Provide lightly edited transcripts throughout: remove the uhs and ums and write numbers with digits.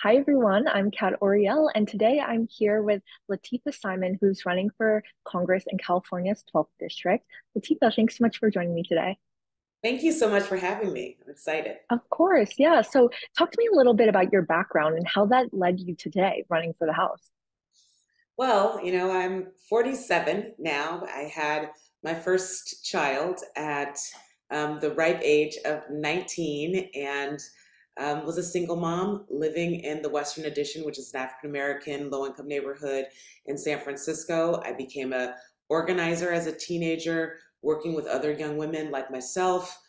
Hi everyone, I'm Kat Oriel, and today I'm here with Latifa Simon, who's running for Congress in California's 12th district. Latifa, thanks so much for joining me today. Thank you so much for having me. I'm excited. Of course, yeah. So talk to me a little bit about your background and how that led you today running for the House. Well, I'm 47 now. I had my first child at the ripe age of 19 and was a single mom living in the Western Addition, which is an African American low income neighborhood in San Francisco. I became a organizer as a teenager, working with other young women like myself.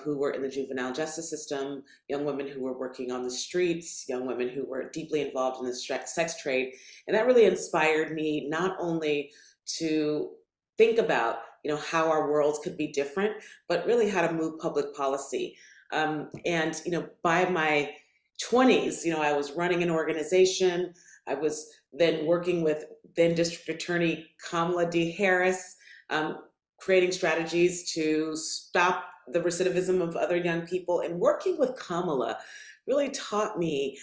Who were in the juvenile justice system, young women who were working on the streets, young women who were deeply involved in the sex trade. And that really inspired me not only to think about, how our worlds could be different, but really how to move public policy. And by my 20s, I was running an organization. I was then working with then District Attorney Kamala D. Harris, creating strategies to stop the recidivism of other young people. And working with Kamala really taught me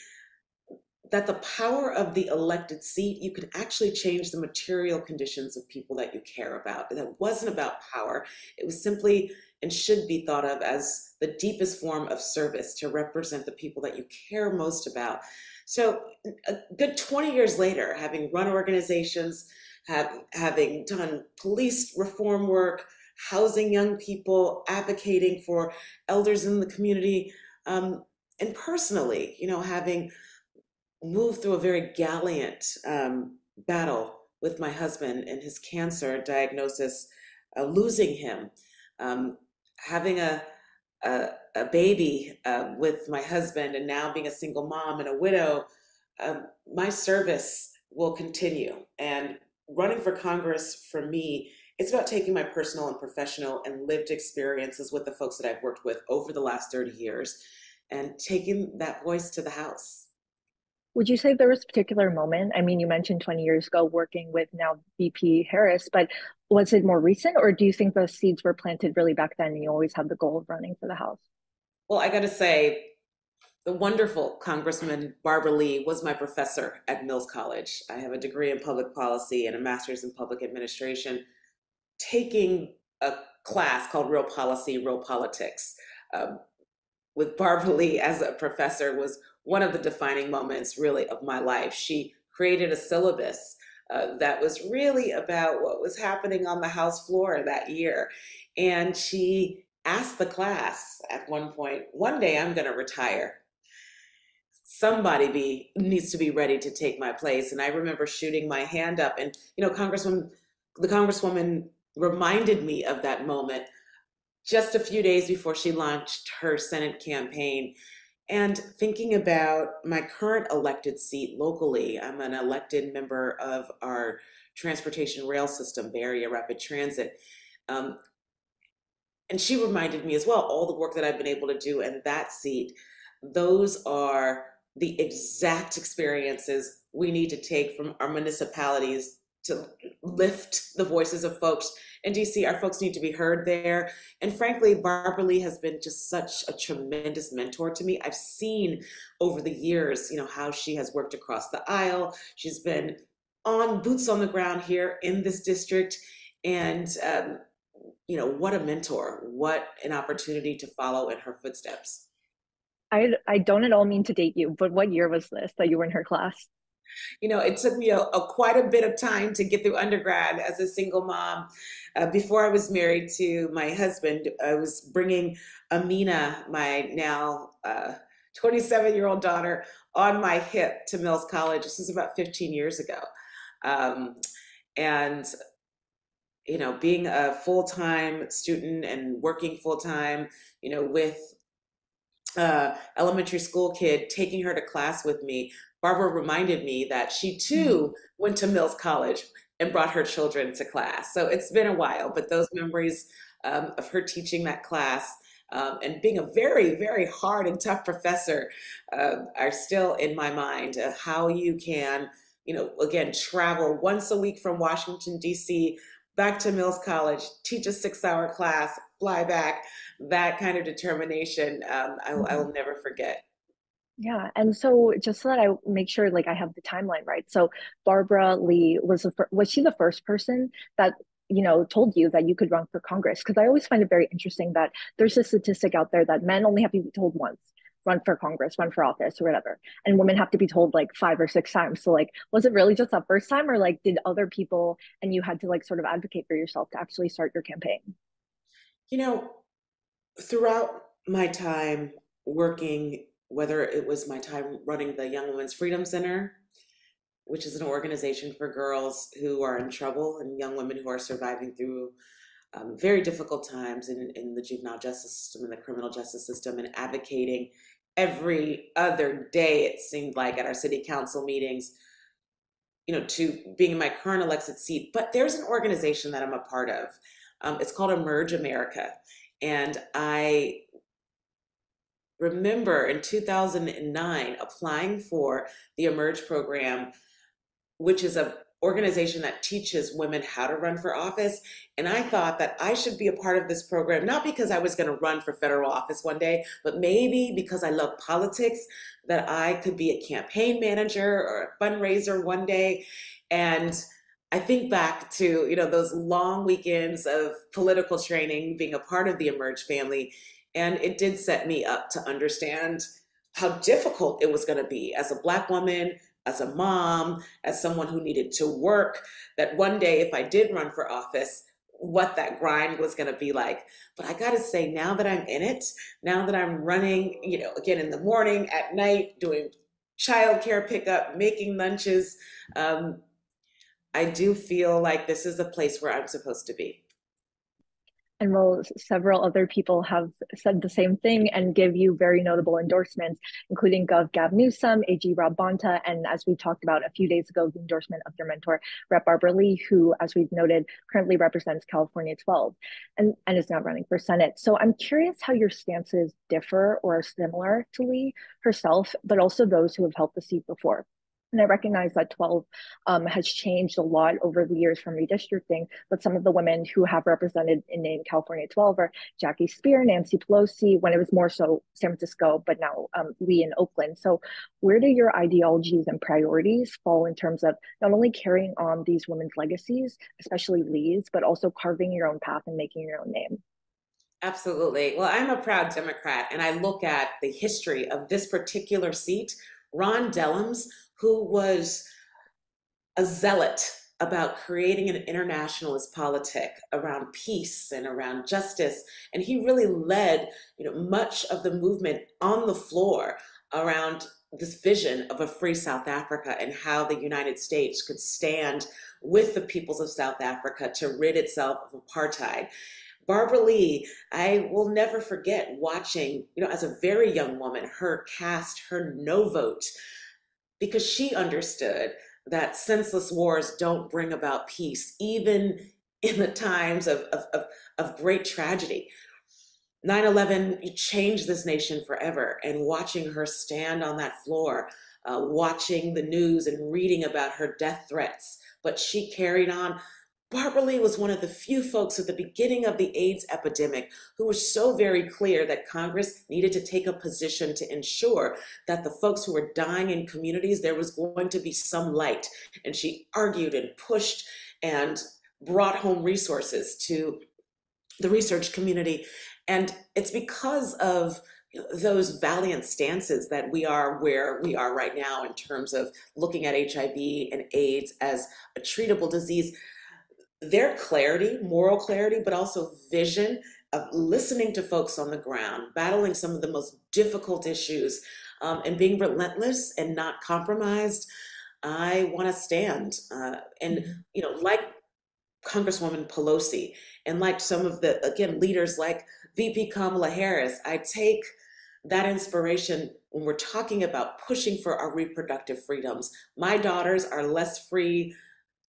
that the power of the elected seat, you can actually change the material conditions of people that you care about. And that wasn't about power. It was simply and should be thought of as the deepest form of service to represent the people that you care most about. So a good 20 years later, having run organizations, having done police reform work, housing young people, advocating for elders in the community, and personally, having moved through a very gallant battle with my husband and his cancer diagnosis, losing him, um, having a baby with my husband, and now being a single mom and a widow. My service will continue. And running for Congress for me, it's about taking my personal and professional and lived experiences with the folks that I've worked with over the last 30 years and taking that voice to the House. Would you say there was a particular moment? I mean, you mentioned 20 years ago working with now VP Harris, but was it more recent, or do you think those seeds were planted really back then and you always had the goal of running for the House? Well, I got to say, the wonderful Congressman Barbara Lee was my professor at Mills College. I have a degree in public policy and a master's in public administration. Taking a class called Real Policy, Real Politics um, with Barbara Lee as a professor was one of the defining moments, really, of my life. She created a syllabus that was really about what was happening on the House floor that year. And she asked the class at one point, one day I'm going to retire, somebody be needs to be ready to take my place. And I remember shooting my hand up, and the congresswoman reminded me of that moment just a few days before she launched her Senate campaign. And thinking about my current elected seat locally, I'm an elected member of our transportation rail system, Bay Area Rapid Transit. Um, and she reminded me as well, all the work that I've been able to do in that seat. Those are the exact experiences we need to take from our municipalities to lift the voices of folks in DC. Our folks need to be heard there. And frankly, Barbara Lee has been just such a tremendous mentor to me. I've seen over the years, how she has worked across the aisle. She's been on boots on the ground here in this district. And what a mentor, what an opportunity to follow in her footsteps. I don't at all mean to date you, but what year was this that you were in her class? It took me a quite a bit of time to get through undergrad as a single mom. Before I was married to my husband, I was bringing Amina, my now 27-year-old daughter, on my hip to Mills College. This is about 15 years ago. Um, and being a full-time student and working full-time, with elementary school kid, taking her to class with me, Barbara reminded me that she too went to Mills College and brought her children to class. So it's been a while, but those memories of her teaching that class and being a very, very hard and tough professor are still in my mind. How you can, again, travel once a week from Washington, D.C., back to Mills College, teach a 6-hour class, fly back, that kind of determination, I Mhm. will never forget. Yeah. And so just so that I make sure like I have the timeline right. So Barbara Lee was she the first person that, told you that you could run for Congress? Because I always find it very interesting that there's a statistic out there that men only have to be told once, run for Congress, run for office or whatever. And women have to be told like 5 or 6 times. So like was it really just that first time or like did other people and you had to like sort of advocate for yourself to actually start your campaign? You know, throughout my time working, whether it was my time running the Young Women's Freedom Center, which is an organization for girls who are in trouble and young women who are surviving through very difficult times in the juvenile justice system and the criminal justice system, and advocating every other day, it seemed like, at our city council meetings, to being in my current elected seat. But there's an organization that I'm a part of. It's called Emerge America. And I remember in 2009 applying for the Emerge program, which is a organization that teaches women how to run for office. And I thought that I should be a part of this program, not because I was going to run for federal office one day, but maybe because I love politics, that I could be a campaign manager or a fundraiser one day. And I think back to, those long weekends of political training, being a part of the Emerge family, and it did set me up to understand how difficult it was going to be as a Black woman, as a mom, as someone who needed to work, that one day if I did run for office, what that grind was going to be like. But I got to say, now that I'm in it, now that I'm running, again in the morning, at night, doing childcare pickup, making lunches, um, I do feel like this is a place where I'm supposed to be. And well, several other people have said the same thing and give you very notable endorsements, including Gov. Gab Newsom, AG Rob Bonta, and as we talked about a few days ago, the endorsement of your mentor, Rep. Barbara Lee, who, as we've noted, currently represents California 12 and is now running for Senate. So I'm curious how your stances differ or are similar to Lee herself, but also those who have held the seat before. And I recognize that 12 has changed a lot over the years from redistricting, but some of the women who have represented in California 12 are Jackie Spear, Nancy Pelosi, when it was more so San Francisco, but now Lee in Oakland. So where do your ideologies and priorities fall in terms of not only carrying on these women's legacies, especially Lee's, but also carving your own path and making your own name? Absolutely. Well, I'm a proud Democrat, and I look at the history of this particular seat. Ron Dellums, who was a zealot about creating an internationalist politic around peace and around justice, and he really led, much of the movement on the floor around this vision of a free South Africa and how the United States could stand with the peoples of South Africa to rid itself of apartheid. Barbara Lee, I will never forget watching, as a very young woman, her cast her no vote because she understood that senseless wars don't bring about peace, even in the times of great tragedy. 9/11 changed this nation forever, and watching her stand on that floor, watching the news and reading about her death threats, but she carried on. Barbara Lee was one of the few folks at the beginning of the AIDS epidemic who was so very clear that Congress needed to take a position to ensure that the folks who were dying in communities, there was going to be some light. And she argued and pushed and brought home resources to the research community. And it's because of those valiant stances that we are where we are right now in terms of looking at HIV and AIDS as a treatable disease. Their clarity, moral clarity, but also vision of listening to folks on the ground, battling some of the most difficult issues, and being relentless and not compromised. I want to stand, and Mhm. like Congresswoman Pelosi, and like some of the again leaders like VP Kamala Harris, I take that inspiration when we're talking about pushing for our reproductive freedoms. My daughters are less free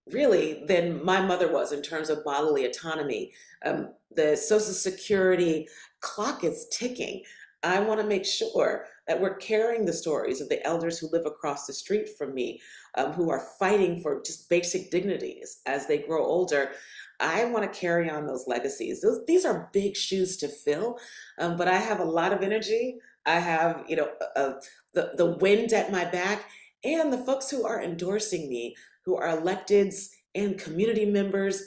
really than my mother was in terms of bodily autonomy. The Social Security clock is ticking. I want to make sure that we're carrying the stories of the elders who live across the street from me, who are fighting for just basic dignities as they grow older. I want to carry on those legacies. These are big shoes to fill, but I have a lot of energy. I have, the wind at my back, and the folks who are endorsing me, who are electeds and community members.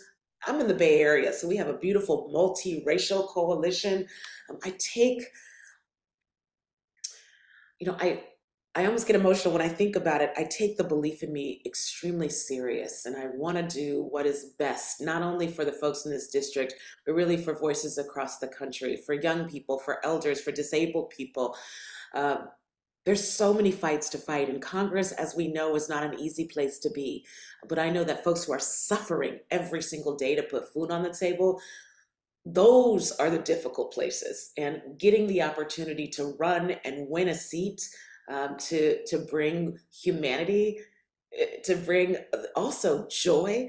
I'm in the Bay Area, so we have a beautiful multiracial coalition. I take, you know, I almost get emotional when I think about it. I take the belief in me extremely serious, and I want to do what is best, not only for the folks in this district, but really for voices across the country, for young people, for elders, for disabled people. Uh, there's so many fights to fight, and Congress, as we know, is not an easy place to be. But I know that folks who are suffering every single day to put food on the table, those are the difficult places. And getting the opportunity to run and win a seat, to bring humanity, to bring also joy,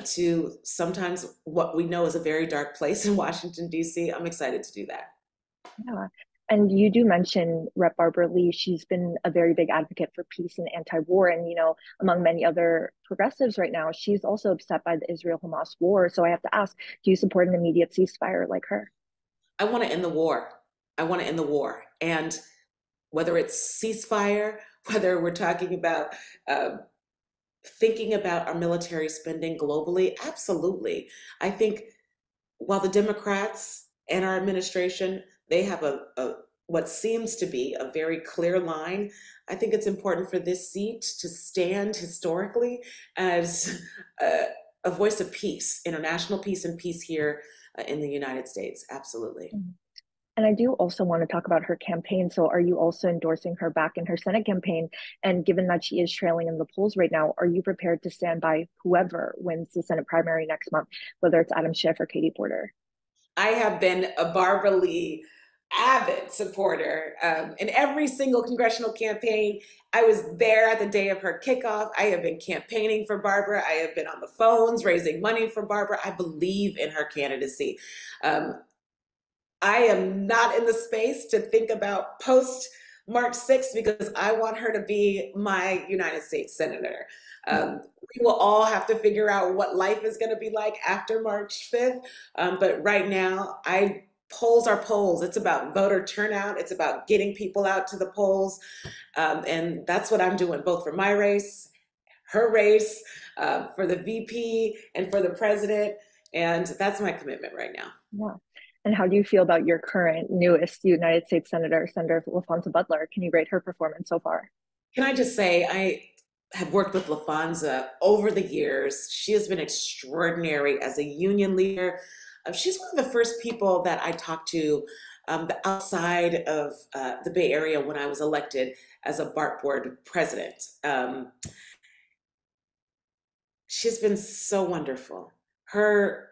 to sometimes what we know is a very dark place in Washington, D.C. I'm excited to do that. Yeah. And you do mention Rep. Barbara Lee. She's been a very big advocate for peace and anti-war. And, among many other progressives right now, she's also upset by the Israel-Hamas war. So I have to ask, do you support an immediate ceasefire like her? I want to end the war. I want to end the war. And whether it's ceasefire, whether we're talking about uh, thinking about our military spending globally, absolutely. I think while the Democrats and our administration, they have what seems to be a very clear line, I think it's important for this seat to stand historically as a, a voice of peace, international peace and peace here in the United States. Absolutely. Mhm. And I do also want to talk about her campaign. So, are you also endorsing her back in her Senate campaign? And given that she is trailing in the polls right now, are you prepared to stand by whoever wins the Senate primary next month, whether it's Adam Schiff or Katie Porter? I have been a Barbara Lee avid supporter in every single congressional campaign. I was there at the day of her kickoff. I have been campaigning for Barbara. I have been on the phones raising money for Barbara. I believe in her candidacy. Um, I am not in the space to think about post March 6th because I want her to be my United States Senator. We will all have to figure out what life is going to be like after March 5th. But right now, polls are polls. It's about voter turnout. It's about getting people out to the polls. And that's what I'm doing, both for my race, her race, for the VP, and for the president. And that's my commitment right now. Yeah. And how do you feel about your current newest United States Senator, Senator LaFonza Butler? Can you rate her performance so far? Can I just say, I have worked with LaFonza over the years. She has been extraordinary as a union leader. She's one of the first people that I talked to outside of the Bay Area when I was elected as a BART board president. She's been so wonderful. Her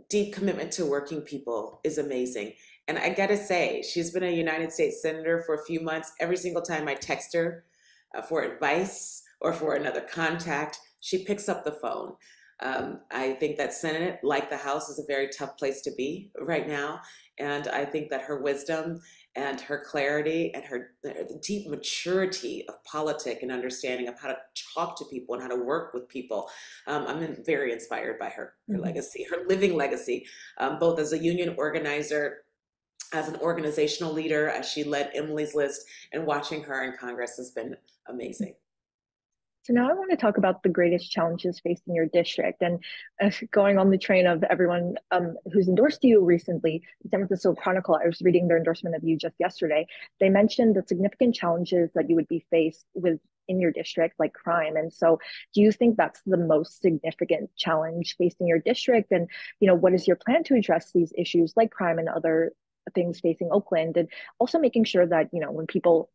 deep commitment to working people is amazing. And I gotta say, she's been a United States Senator for a few months. Every single time I text her for advice or for another contact, she picks up the phone. I think that Senate, like the House, is a very tough place to be right now. And I think that her wisdom and her clarity and her the deep maturity of politic and understanding of how to talk to people and how to work with people, I'm very inspired by her Mhm. legacy, her living legacy, both as a union organizer, as an organizational leader, as she led Emily's List, and watching her in Congress has been amazing. So now I want to talk about the greatest challenges facing your district. And going on the train of everyone who's endorsed you recently, the San Francisco Chronicle, I was reading their endorsement of you just yesterday. They mentioned the significant challenges that you would be faced with in your district, like crime. And so do you think that's the most significant challenge facing your district? And, what is your plan to address these issues like crime and other things facing Oakland? And also making sure that, when people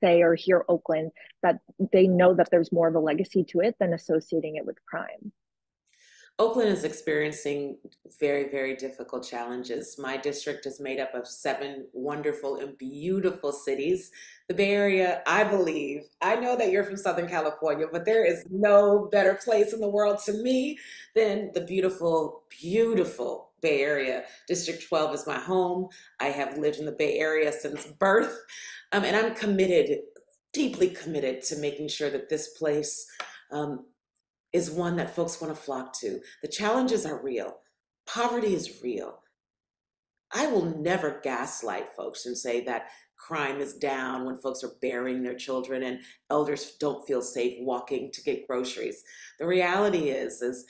say or hear Oakland, that they know that there's more of a legacy to it than associating it with crime. Oakland is experiencing very, very difficult challenges. My district is made up of 7 wonderful and beautiful cities. The Bay Area, I believe, I know that you're from Southern California, but there is no better place in the world to me than the beautiful, beautiful Bay Area. District 12 is my home. I have lived in the Bay Area since birth, and I'm committed, deeply committed to making sure that this place um, is one that folks want to flock to. The challenges are real. Poverty is real. I will never gaslight folks and say that crime is down when folks are burying their children and elders don't feel safe walking to get groceries. The reality is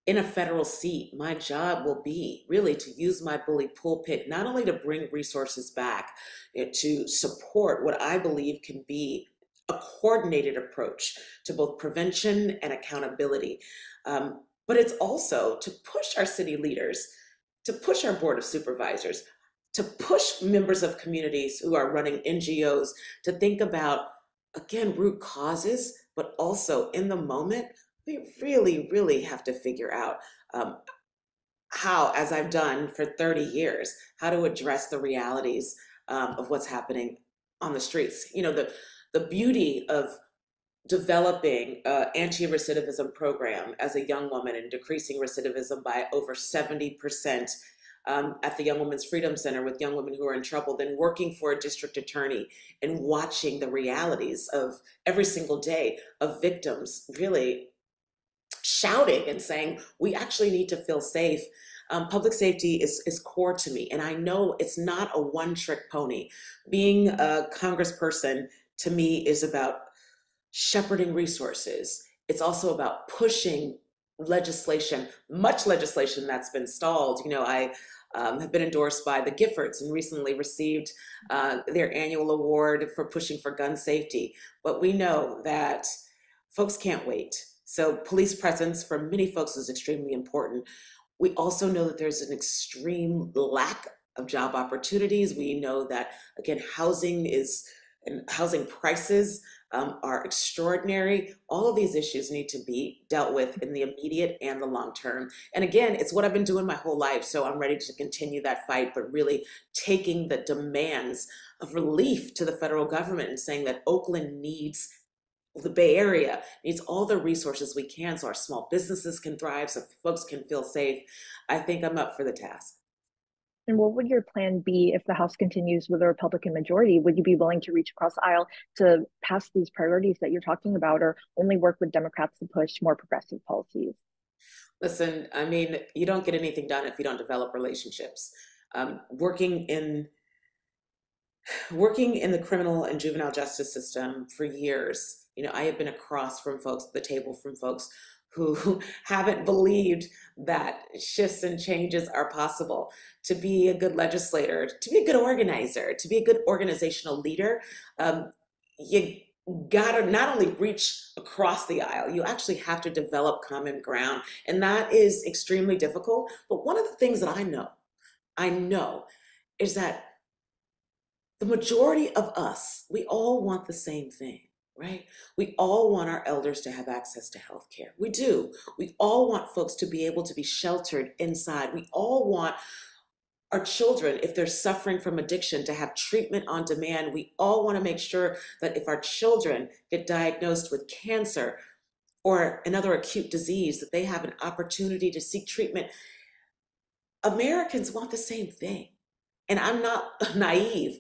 in a federal seat, my job will be really to use my bully pulpit not only to bring resources back, to support what I believe can be a coordinated approach to both prevention and accountability, but it's also to push our city leaders, to push our board of supervisors, to push members of communities who are running NGOs to think about, again, root causes, but also in the moment we really, really have to figure out um, how, as I've done for 30 years, how to address the realities of what's happening on the streets. You know, the beauty of developing an anti-recidivism program as a young woman and decreasing recidivism by over 70% at the Young Women's Freedom Center with young women who are in trouble, then working for a district attorney and watching the realities of every single day of victims really shouting and saying, we actually need to feel safe. Public safety is core to me. And I know it's not a one trick pony. Being a congressperson to me is about shepherding resources. It's also about pushing legislation, much legislation that's been stalled. You know, I have been endorsed by the Giffords and recently received their annual award for pushing for gun safety. But we know that folks can't wait. So police presence for many folks is extremely important. We also know that there's an extreme lack of job opportunities. We know that, again, and housing prices are extraordinary. All of these issues need to be dealt with in the immediate and the long term. And again, it's what I've been doing my whole life. So I'm ready to continue that fight, but really taking the demands of relief to the federal government and saying that Oakland needs, the Bay Area needs all the resources we can so our small businesses can thrive, so folks can feel safe. I think I'm up for the task. And what would your plan be if the House continues with a Republican majority? Would you be willing to reach across the aisle to pass these priorities that you're talking about, or only work with Democrats to push more progressive policies? Listen, I mean, you don't get anything done if you don't develop relationships. Um, working in working in the criminal and juvenile justice system for years, you know, I have been across from folks, the table from folks who haven't believed that shifts and changes are possible. To be a good legislator, to be a good organizer, to be a good organizational leader, you gotta not only reach across the aisle, you actually have to develop common ground. And that is extremely difficult. But one of the things that I know is that the majority of us, we all want the same thing, right? We all want our elders to have access to health care. We do. We all want folks to be able to be sheltered inside. We all want our children, if they're suffering from addiction, to have treatment on demand. We all want to make sure that if our children get diagnosed with cancer or another acute disease, that they have an opportunity to seek treatment. Americans want the same thing. And I'm not naive.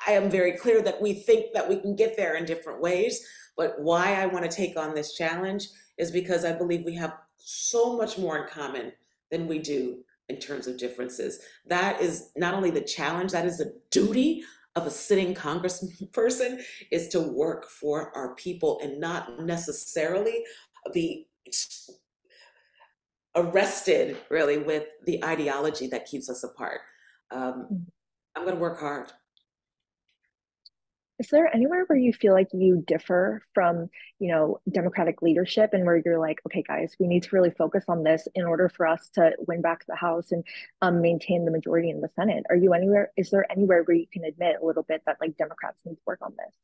I am very clear that we think that we can get there in different ways. But why I want to take on this challenge is because I believe we have so much more in common than we do in terms of differences. That is not only the challenge, that is the duty of a sitting congressperson, is to work for our people and not necessarily be arrested really with the ideology that keeps us apart. Um, I'm going to work hard. Is there anywhere where you feel like you differ from, Democratic leadership and where you're like, okay, guys, we need to really focus on this in order for us to win back the House and maintain the majority in the Senate? Is there anywhere where you can admit a little bit that like Democrats need to work on this?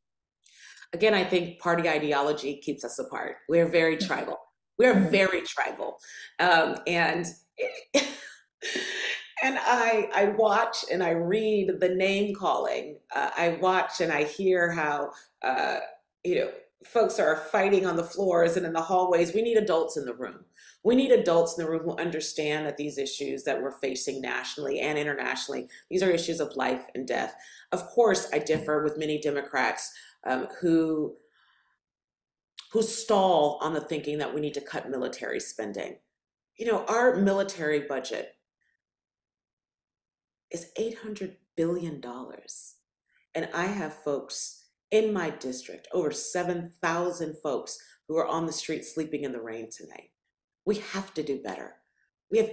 Again, I think party ideology keeps us apart. We're very tribal. We're Mhm. very tribal. And and I watch and I read the name calling. I watch and I hear how uh, you know folks are fighting on the floors and in the hallways. We need adults in the room. We need adults in the room who understand that these issues that we're facing nationally and internationally, these are issues of life and death. Of course, I differ with many Democrats who stall on the thinking that we need to cut military spending. You know, our military budget is $800 billion. dollars. And I have folks in my district, over 7,000 folks who are on the street sleeping in the rain tonight. We have to do better. We have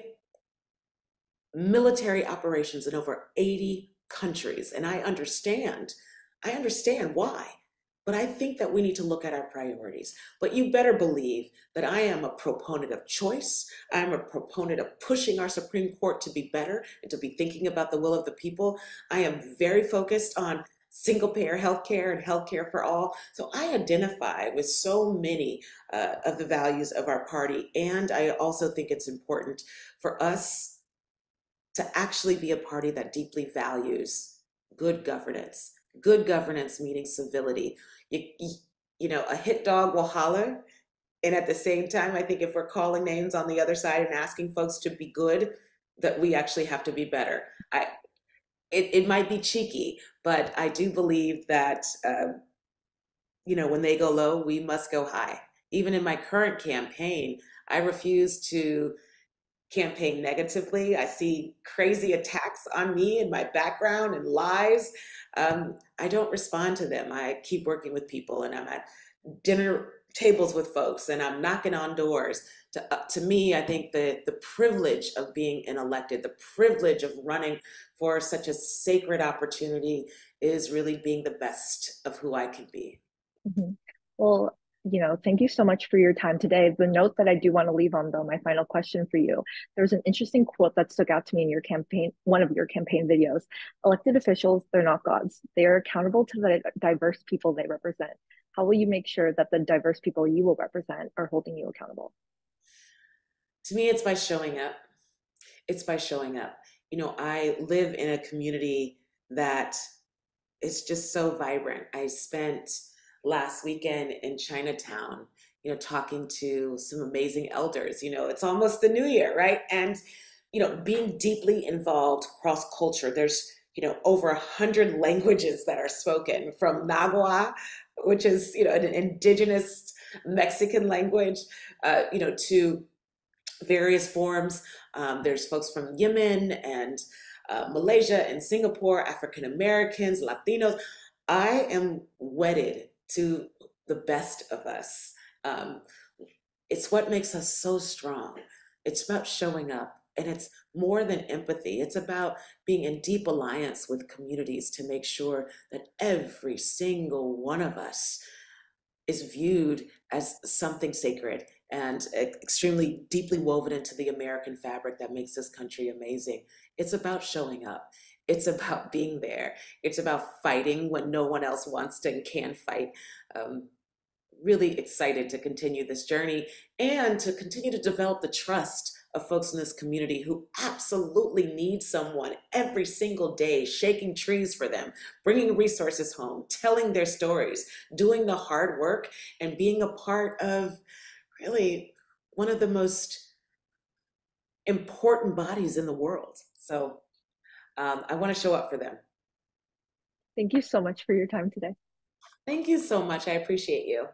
military operations in over 80 countries, and I understand why. But I think that we need to look at our priorities. But you better believe that I am a proponent of choice. I am a proponent of pushing our Supreme Court to be better and to be thinking about the will of the people. I am very focused on single payer healthcare and healthcare for all. So I identify with so many of the values of our party. And I also think it's important for us to actually be a party that deeply values good governance. Good governance meaning civility. You, a hit dog will holler. And at the same time, I think if we're calling names on the other side and asking folks to be good, that we actually have to be better. It might be cheeky, but I do believe that, when they go low, we must go high. Even in my current campaign, I refuse to campaign negatively. I see crazy attacks on me and my background and lies. I don't respond to them. I keep working with people, and I'm at dinner tables with folks, and I'm knocking on doors. To me, I think the privilege of being an elected, the privilege of running for such a sacred opportunity is really being the best of who I can be. Mhm. Well, thank you so much for your time today. The note that I do want to leave on, though, my final question for you. There's an interesting quote that stuck out to me in your campaign, one of your campaign videos. Elected officials, they're not gods. They are accountable to the diverse people they represent. How will you make sure that the diverse people you will represent are holding you accountable? To me, it's by showing up. It's by showing up. I live in a community that is just so vibrant. I spent last weekend in Chinatown, talking to some amazing elders. It's almost the new year, right? And, being deeply involved cross culture, there's, over 100 languages that are spoken from Nagua, which is, an indigenous Mexican language, to various forms. There's folks from Yemen and Malaysia and Singapore, African Americans, Latinos. I am wedded to the best of us. Um, it's what makes us so strong. It's about showing up. And it's more than empathy. It's about being in deep alliance with communities to make sure that every single one of us is viewed as something sacred and extremely deeply woven into the American fabric that makes this country amazing. It's about showing up. It's about being there. It's about fighting when no one else wants to and can fight. Um, really excited to continue this journey and to continue to develop the trust of folks in this community who absolutely need someone every single day shaking trees for them, bringing resources home, telling their stories, doing the hard work, and being a part of really one of the most important bodies in the world. So I want to show up for them. Thank you so much for your time today. Thank you so much. I appreciate you.